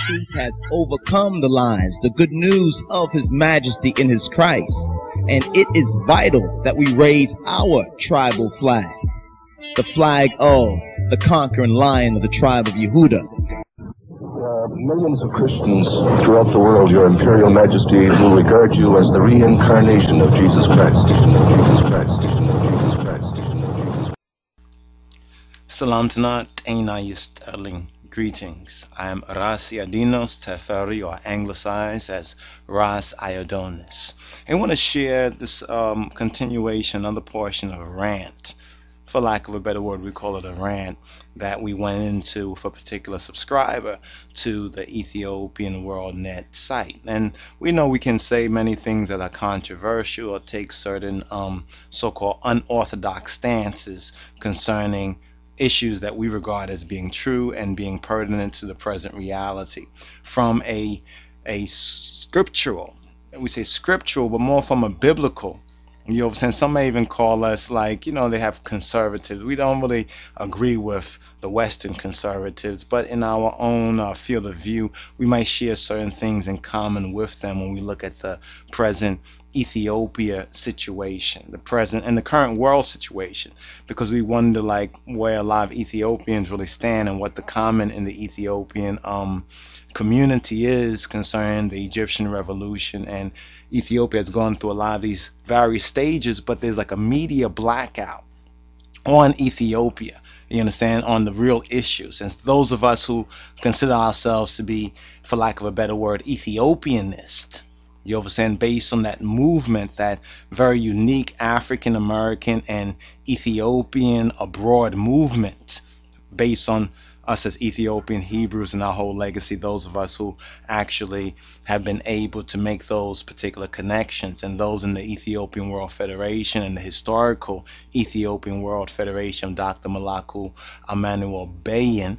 truth has overcome the lies, the good news of His Majesty in His Christ. And it is vital that we raise our tribal flag, the flag of the conquering lion of the tribe of Yehuda. Millions of Christians throughout the world, Your Imperial Majesty, will regard you as the reincarnation of Jesus Christ. Salam Tanat, Ainai Sterling. Greetings. I am Ras Iadonis, Tafari, or anglicized as Ras Iadonis. I want to share this continuation, another portion of a rant. For lack of a better word, we call it a rant, that we went into for a particular subscriber to the Ethiopian World Net site. And we know we can say many things that are controversial or take certain so-called unorthodox stances concerning issues that we regard as being true and being pertinent to the present reality from a scriptural, we say scriptural, but more from a biblical. You know, since some may even call us, like, you know, they have conservatives. We don't really agree with the Western conservatives, but in our own field of view, we might share certain things in common with them when we look at the present Ethiopia situation, the present and the current world situation, because we wonder, like, where a lot of Ethiopians really stand and what the common in the Ethiopian community is concerning the Egyptian revolution. And Ethiopia has gone through a lot of these various stages, but there's like a media blackout on Ethiopia, you understand, on the real issues. And those of us who consider ourselves to be, for lack of a better word, Ethiopianist, you understand, based on that movement, that very unique African American and Ethiopian abroad movement, based on us as Ethiopian Hebrews and our whole legacy, those of us who actually have been able to make those particular connections, and those in the Ethiopian World Federation and the historical Ethiopian World Federation, Dr. Malaku Emmanuel Bayan,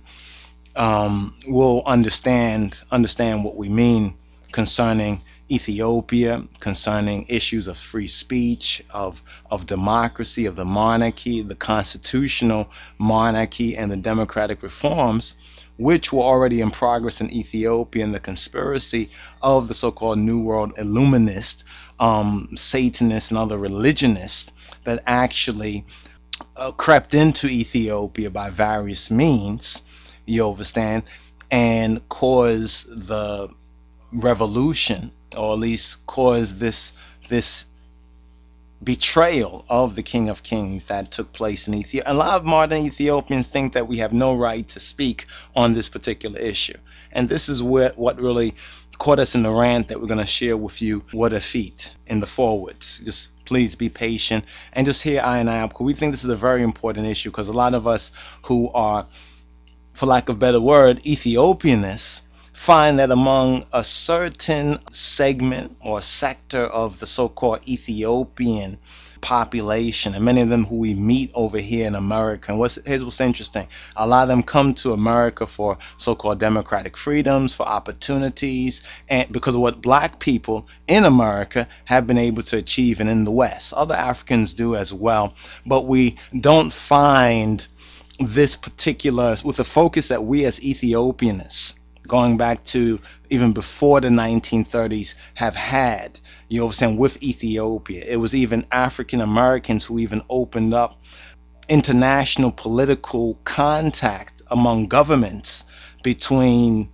will understand what we mean concerning Ethiopia, concerning issues of free speech, of democracy, of the monarchy, the constitutional monarchy, and the democratic reforms, which were already in progress in Ethiopia, and the conspiracy of the so-called New World Illuminist, Satanists, and other religionists that actually crept into Ethiopia by various means, you understand, and caused the revolution, or at least cause this betrayal of the King of Kings that took place in Ethiopia. A lot of modern Ethiopians think that we have no right to speak on this particular issue, and this is what really caught us in the rant that we're going to share with you. What a feat in the forwards. Just please be patient and just hear I and I, because we think this is a very important issue, because a lot of us who are, for lack of a better word, Ethiopianists, find that among a certain segment or sector of the so-called Ethiopian population, and many of them who we meet over here in America, and here's what's interesting, a lot of them come to America for so-called democratic freedoms, for opportunities, and because of what black people in America have been able to achieve, and in the West other Africans do as well, but we don't find this particular, with the focus that we as Ethiopianists, going back to even before the 1930s, have had, you understand, with Ethiopia. It was even African Americans who even opened up international political contact among governments between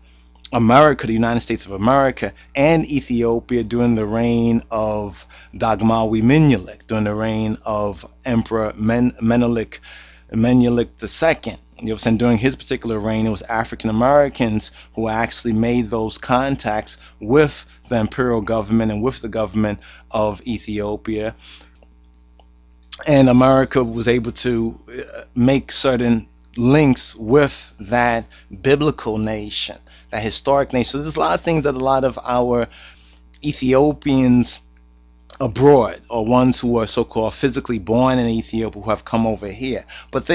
America, the United States of America, and Ethiopia during the reign of Dagmawi Menelik, during the reign of Emperor Menelik II. You know, during his particular reign, it was African Americans who actually made those contacts with the imperial government and with the government of Ethiopia, and America was able to make certain links with that biblical nation, that historic nation. So there's a lot of things that a lot of our Ethiopians abroad, or ones who are so-called physically born in Ethiopia, who have come over here, but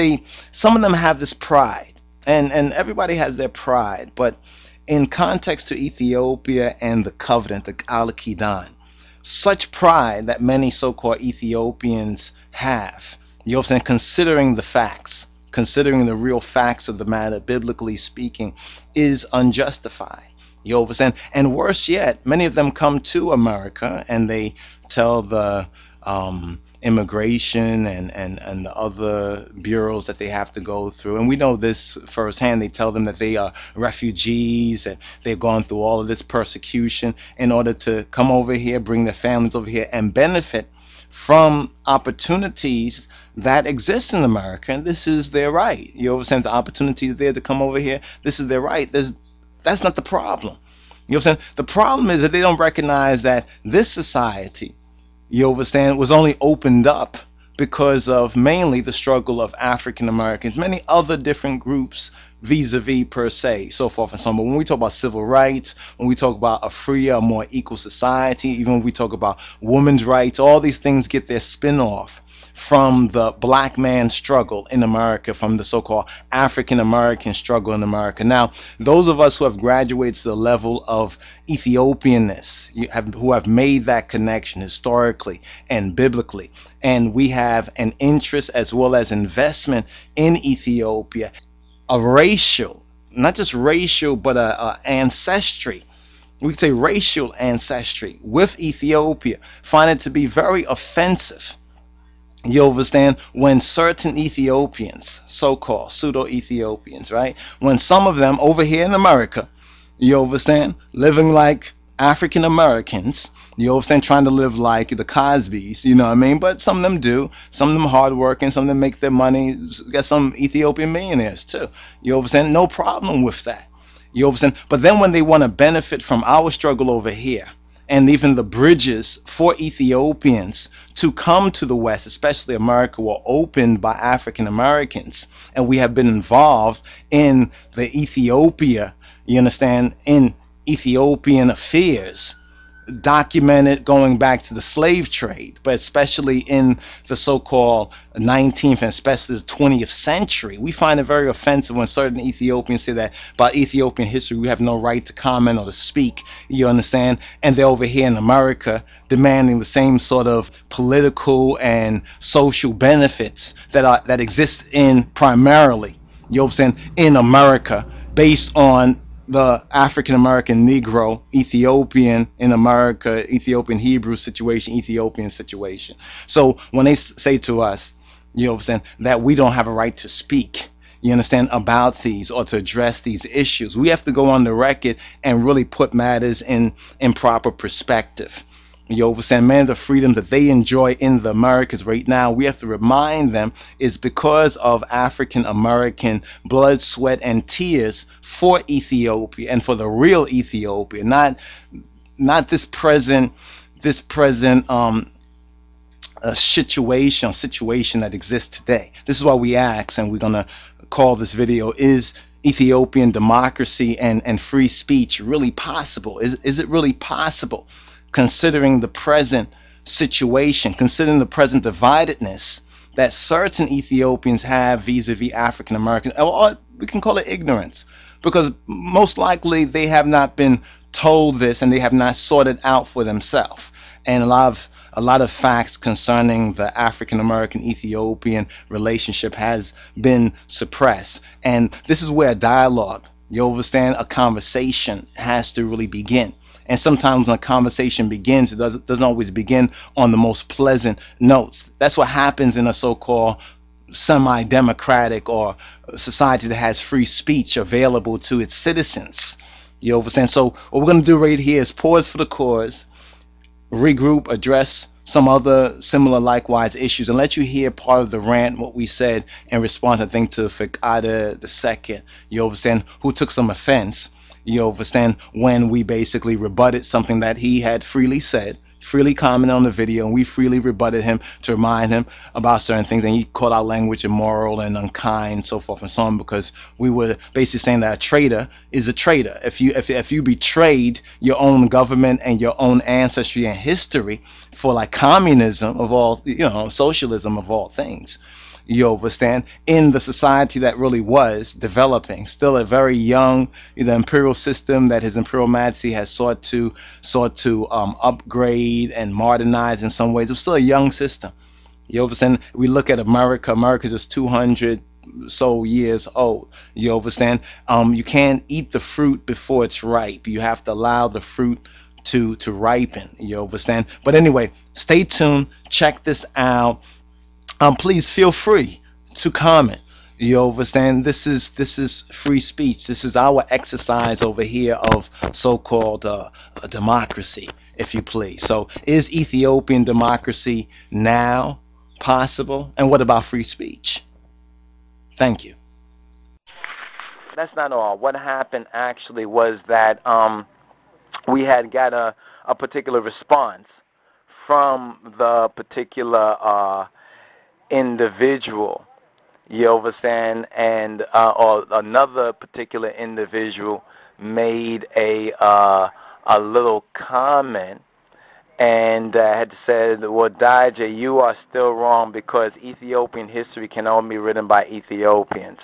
some of them have this pride, and everybody has their pride, but in context to Ethiopia and the covenant, the Al-Qidan, such pride that many so-called Ethiopians have, you know, considering the facts, considering the real facts of the matter, biblically speaking, is unjustified. You understand? And worse yet, many of them come to America and they tell the immigration and the other bureaus that they have to go through. And we know this firsthand. They tell them that they are refugees and they've gone through all of this persecution in order to come over here, bring their families over here, and benefit from opportunities that exist in America. And this is their right. You understand? The opportunities there to come over here, this is their right. That's not the problem. You understand? The problem is that they don't recognize that this society, you understand, was only opened up because of mainly the struggle of African Americans, many other different groups vis-a-vis per se, so forth and so on. But when we talk about civil rights, when we talk about a freer, more equal society, even when we talk about women's rights, all these things get their spin-off from the black man struggle in America, from the so-called African American struggle in America. Now, those of us who have graduated to the level of Ethiopianness, who have made that connection historically and biblically, and we have an interest as well as investment in Ethiopia, a racial, not just racial, but a ancestry, we could say racial ancestry with Ethiopia, find it to be very offensive. You understand? When certain Ethiopians, so-called pseudo-Ethiopians, right? When some of them over here in America, you understand, living like African Americans, you understand, trying to live like the Cosbys, you know what I mean? But some of them do. Some of them hardworking. Some of them make their money. Got some Ethiopian millionaires too. You understand? No problem with that. You understand? But then when they want to benefit from our struggle over here, and even the bridges for Ethiopians to come to the West, especially America, were opened by African Americans. And we have been involved in the Ethiopia, you understand, in Ethiopian affairs, documented going back to the slave trade, but especially in the so-called 19th and especially the 20th century. We find it very offensive when certain Ethiopians say that about Ethiopian history we have no right to comment or to speak, you understand, and they're over here in America demanding the same sort of political and social benefits that exist in primarily, you understand, in America, based on the African American Negro, Ethiopian in America, Ethiopian Hebrew situation, Ethiopian situation. So when they say to us, you understand, that we don't have a right to speak, you understand, about these or to address these issues, we have to go on the record and really put matters in proper perspective. You understand, man, the freedoms that they enjoy in the Americas right now, we have to remind them is because of African American blood, sweat, and tears for Ethiopia and for the real Ethiopia, not this present situation that exists today. This is why we ask, and we're gonna call this video, is Ethiopian democracy and free speech really possible? Is it really possible? Considering the present situation, considering the present dividedness that certain Ethiopians have vis-a-vis African Americans, or we can call it ignorance, because most likely they have not been told this and they have not sorted out for themselves. And a lot of facts concerning the African American Ethiopian relationship has been suppressed. And this is where a dialogue, you understand, a conversation has to really begin. And sometimes when a conversation begins, it doesn't always begin on the most pleasant notes. That's what happens in a so-called semi-democratic or society that has free speech available to its citizens. You understand? So what we're going to do right here is pause for the cause, regroup, address some other similar likewise issues, and let you hear part of the rant, what we said in response, I think, to Fikada II, you understand, who took some offense, you understand, when we basically rebutted something that he had freely said, freely commented on the video, and we freely rebutted him to remind him about certain things, and he called our language immoral and unkind, so forth and so on, because we were basically saying that a traitor is a traitor. If you betrayed your own government and your own ancestry and history for like communism of all, you know, socialism of all things, you understand, in the society that really was developing, still a very young, the imperial system that His Imperial Majesty has sought to upgrade and modernize in some ways. It was still a young system. You understand? We look at America. America is just 200, so years old. You understand? You can't eat the fruit before it's ripe. You have to allow the fruit to ripen. You understand? But anyway, stay tuned. Check this out. Please feel free to comment. You understand? This is free speech. This is our exercise over here of so-called democracy, if you please. So, is Ethiopian democracy now possible? And what about free speech? Thank you. That's not all. What happened actually was that we had got a particular response from the particular individual, you understand, and or another particular individual made a little comment and had said, well, Daja, you are still wrong because Ethiopian history can only be written by Ethiopians.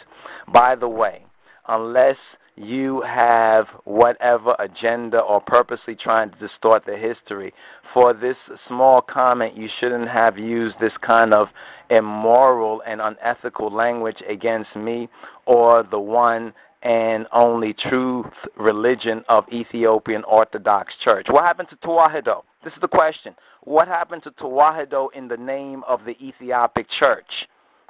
By the way, unless you have whatever agenda or purposely trying to distort the history, for this small comment, you shouldn't have used this kind of immoral and unethical language against me or the one and only truth religion of Ethiopian Orthodox Church. What happened to Tawahedo? This is the question. What happened to Tawahedo in the name of the Ethiopic Church?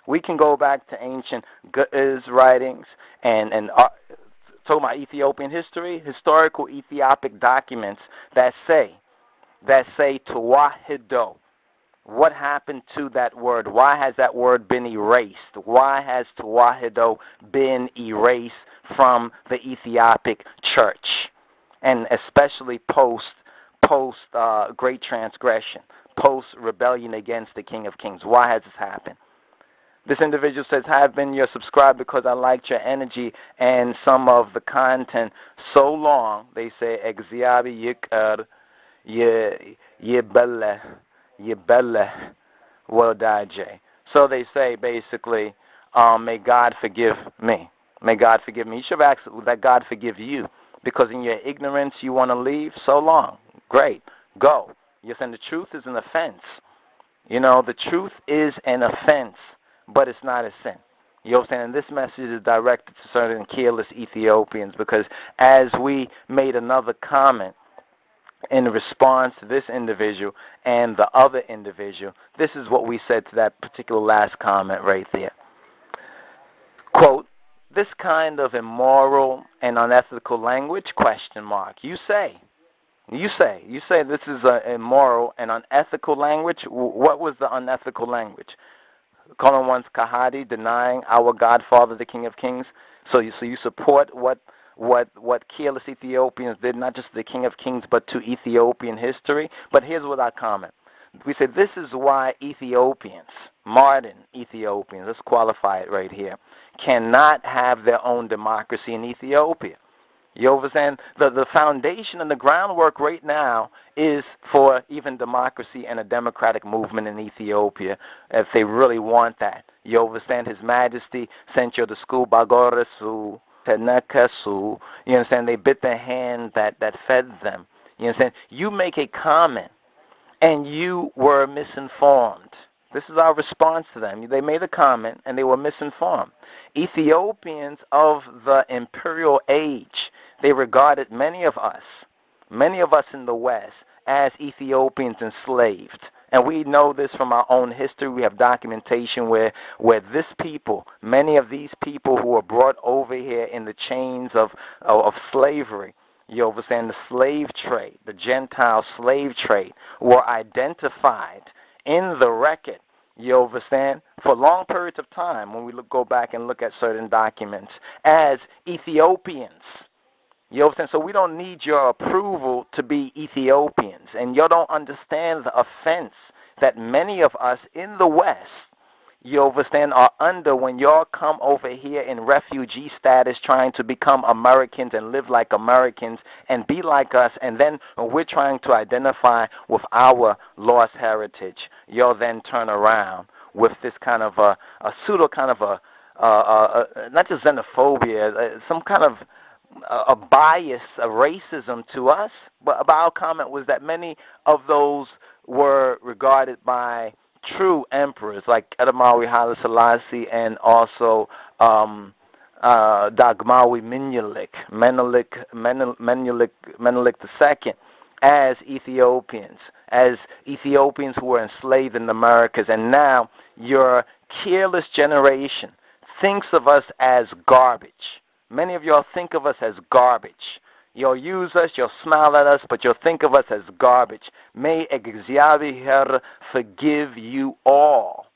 We can go back to ancient Ge'ez writings and talking about Ethiopian history, historical Ethiopic documents that say Tawahedo. What happened to that word? Why has that word been erased? Why has Tawahedo been erased from the Ethiopic Church, and especially post Great Transgression, post rebellion against the King of Kings? Why has this happened? This individual says, I have been your subscriber because I liked your energy and some of the content so long. They say, Exiabi yikar yebele wodaje. So they say basically, may God forgive me. May God forgive me. You should ask that God forgive you, because in your ignorance you want to leave. So long. Great. Go. You're saying the truth is an offense. You know, the truth is an offense, but it's not a sin. You know what I'm saying? And this message is directed to certain careless Ethiopians, because as we made another comment in response to this individual and the other individual, this is what we said to that particular last comment right there. Quote, this kind of immoral and unethical language, question mark. You say this is immoral and unethical language. What was the unethical language? Calling one's Kahadi, denying our Godfather, the King of Kings. So you support what careless Ethiopians did, not just to the King of Kings, but to Ethiopian history. But here's what I comment. We say this is why Ethiopians, modern Ethiopians, let's qualify it right here, cannot have their own democracy in Ethiopia. You understand? The foundation and the groundwork right now is for even democracy and a democratic movement in Ethiopia, if they really want that. You understand? His Majesty sent you to school, Bagoresu, Tenekasu. You understand? They bit the hand that fed them. You understand? You make a comment, and you were misinformed. This is our response to them. They made a comment, and they were misinformed. Ethiopians of the imperial age, they regarded many of us in the West, as Ethiopians enslaved. And we know this from our own history. We have documentation where this people, many of these people who were brought over here in the chains of slavery, you understand, the slave trade, the Gentile slave trade, were identified in the record, you understand, for long periods of time, when we go back and look at certain documents, as Ethiopians. You understand? So we don't need your approval to be Ethiopians. And you don't understand the offense that many of us in the West, you understand, are under when y'all come over here in refugee status trying to become Americans and live like Americans and be like us, and then when we're trying to identify with our lost heritage, y'all then turn around with this kind of a pseudo kind of not just xenophobia, some kind of a bias, a racism to us. But our comment was that many of those were regarded by true emperors like Edamawi Haile Selassie and also Dagmawi Menelik II as Ethiopians who were enslaved in the Americas. And now your careless generation thinks of us as garbage. Many of y'all think of us as garbage. You'll use us, you'll smile at us, but you'll think of us as garbage. May እግዚአብሔር forgive you all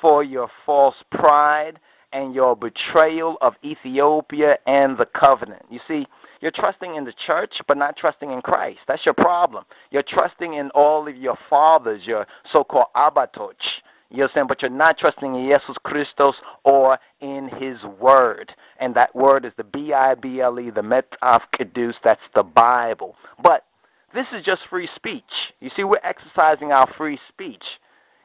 for your false pride and your betrayal of Ethiopia and the covenant. You see, you're trusting in the church, but not trusting in Christ. That's your problem. You're trusting in all of your fathers, your so-called abatoch. You understand? But you're not trusting in Jesus Christos or in His Word. And that word is the Bible, the Metaf Kedus, that's the Bible. But this is just free speech. You see, we're exercising our free speech.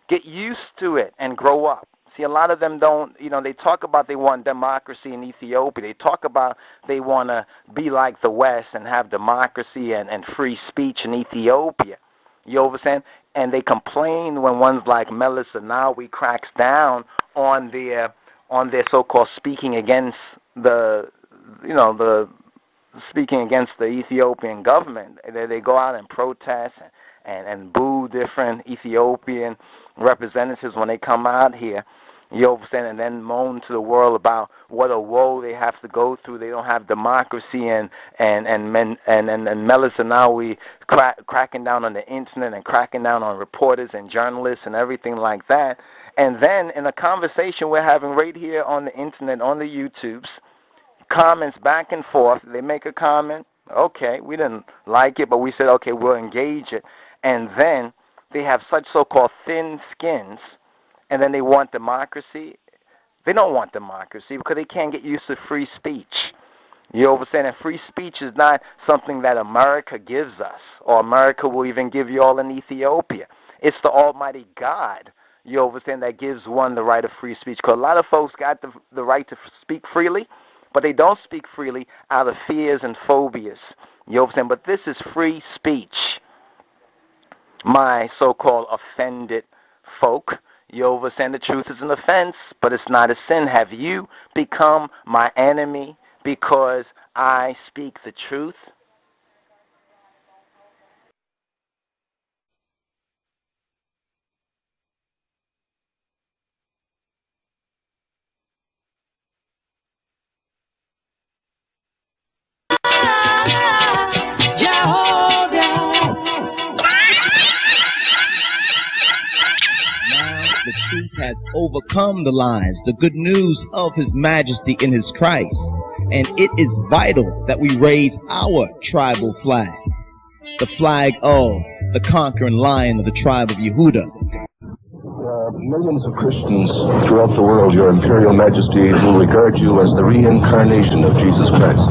Get used to it and grow up. See, a lot of them don't, they talk about they want democracy in Ethiopia. They talk about they want to be like the West and have democracy and free speech in Ethiopia. You understand? And they complain when ones like Meles Zenawi cracks down on their so-called speaking against the Ethiopian government. They go out and protest and boo different Ethiopian representatives when they come out here. You understand? And then moan to the world about what a woe they have to go through. They don't have democracy and Meles Zenawi cracking down on the internet and cracking down on reporters and journalists and everything like that. And then in a conversation we're having right here on the internet, on the YouTubes, comments back and forth. They make a comment. Okay, we didn't like it, but we said, okay, we'll engage it. And then they have such so-called thin skins, and then they want democracy. They don't want democracy because they can't get used to free speech. You understand? And free speech is not something that America gives us, or America will even give you all in Ethiopia. It's the Almighty God, you understand, that gives one the right of free speech. Because a lot of folks got the right to speak freely, but they don't speak freely out of fears and phobias. You understand? But this is free speech. My so-called offended folk, you understand, the truth is an offense, but it's not a sin. Have you become my enemy because I speak the truth? The truth has overcome the lies, the good news of His Majesty in His Christ. And it is vital that we raise our tribal flag, the flag of the conquering lion of the tribe of Yehuda. Millions of Christians throughout the world, Your Imperial Majesty, will regard you as the reincarnation of Jesus Christ.